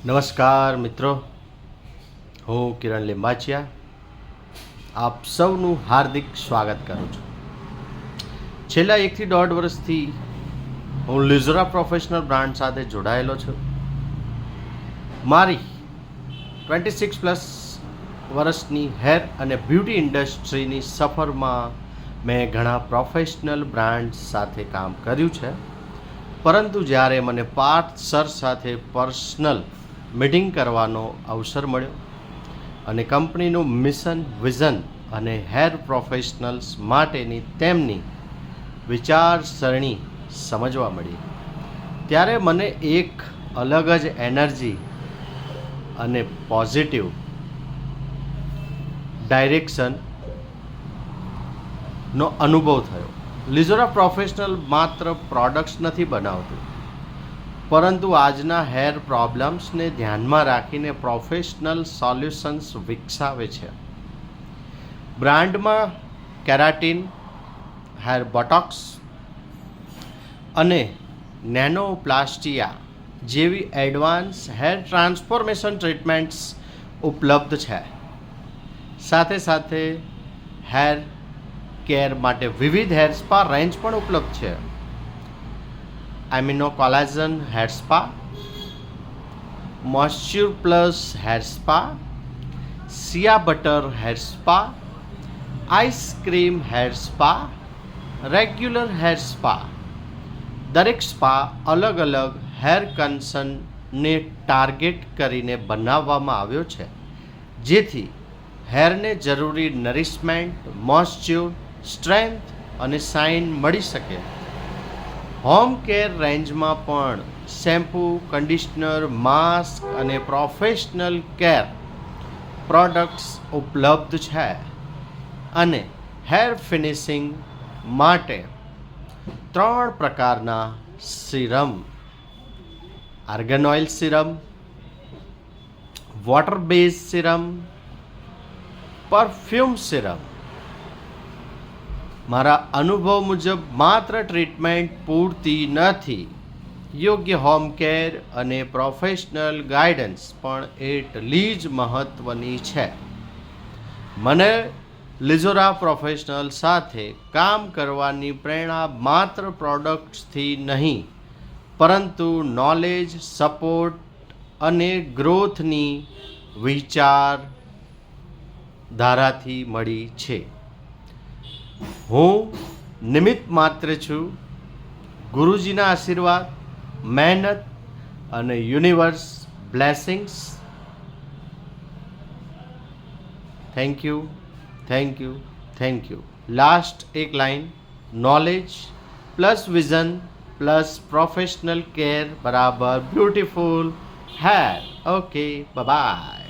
નમસ્કાર મિત્રો, હું કિરણ લિંબાચિયા આપ સૌનું હાર્દિક સ્વાગત કરું છું. છેલ્લા 1 થી 1.5 વર્ષથી હું લિઝોરા પ્રોફેશનલ બ્રાન્ડ સાથે જોડાયેલો છું. મારી 26+ વર્ષની હેર અને બ્યુટી ઇન્ડસ્ટ્રીની સફરમાં મેં ઘણા પ્રોફેશનલ બ્રાન્ડ સાથે કામ કર્યું છે, પરંતુ જ્યારે મને પાર્થ સર સાથે પર્સનલ મીટિંગ કરવાનો અવસર મળ્યો અને કંપનીનું મિશન, વિઝન અને હેર પ્રોફેશનલ્સ માટેની તેમની વિચારસરણી સમજવા મળી, ત્યારે મને એક અલગ જ એનર્જી અને પોઝિટિવ ડાયરેક્શનનો અનુભવ થયો. લિઝોરા પ્રોફેશનલ માત્ર પ્રોડક્ટ્સ નથી બનાવતું, પરંતુ આજના હેર પ્રોબ્લેમ્સને ધ્યાનમાં રાખીને પ્રોફેશનલ સોલ્યુશન્સ વિકસાવે છે. બ્રાન્ડમાં કેરાટીન, હેર બોટોક્સ અને નેનોપ્લાસ્ટિયા જેવી એડવાન્સ હેર ટ્રાન્સફોર્મેશન ટ્રીટમેન્ટ્સ ઉપલબ્ધ છે. સાથે સાથે હેર કેર માટે વિવિધ હેર સ્પા રેન્જ પણ ઉપલબ્ધ છે. Amino collagen hair spa, moisture plus hair spa, shea butter hair spa, ice cream hair spa, regular hair spa. દરેક સ્પા અલગ અલગ હેર કન્સર્નને ટાર્ગેટ કરીને બનાવવામાં આવ્યો છે, જેથી હેરને જરૂરી નરિશમેન્ટ, મોઇશ્ચર, સ્ટ્રેન્થ અને શાઇન મળી શકે. હોમ કેર રેન્જમાં પણ શેમ્પૂ, કન્ડિશનર, માસ્ક અને પ્રોફેશનલ કેર પ્રોડક્ટ્સ ઉપલબ્ધ છે. અને હેર ફિનિશિંગ માટે 3 પ્રકારના serum: argon oil serum, water base serum, perfume serum. મારા અનુભવ મુજબ માત્ર ટ્રીટમેન્ટ પૂરતી નથી, યોગ્ય હોમ કેર અને પ્રોફેશનલ ગાઈડન્સ પણ એટલી જ મહત્ત્વની છે. મને લિઝોરા પ્રોફેશનલ સાથે કામ કરવાની પ્રેરણા માત્ર પ્રોડક્ટ્સથી નહીં, પરંતુ નોલેજ, સપોર્ટ અને ગ્રોથની વિચારધારાથી મળી છે. હું નિમિત્ત માત્ર છું. ગુરુજીના આશીર્વાદ, મહેનત અને universe blessings. Thank you, thank you, thank you. Last એક લાઈન: knowledge plus vision plus professional care બરાબર બ્યુટીફુલ હેર. Okay, by.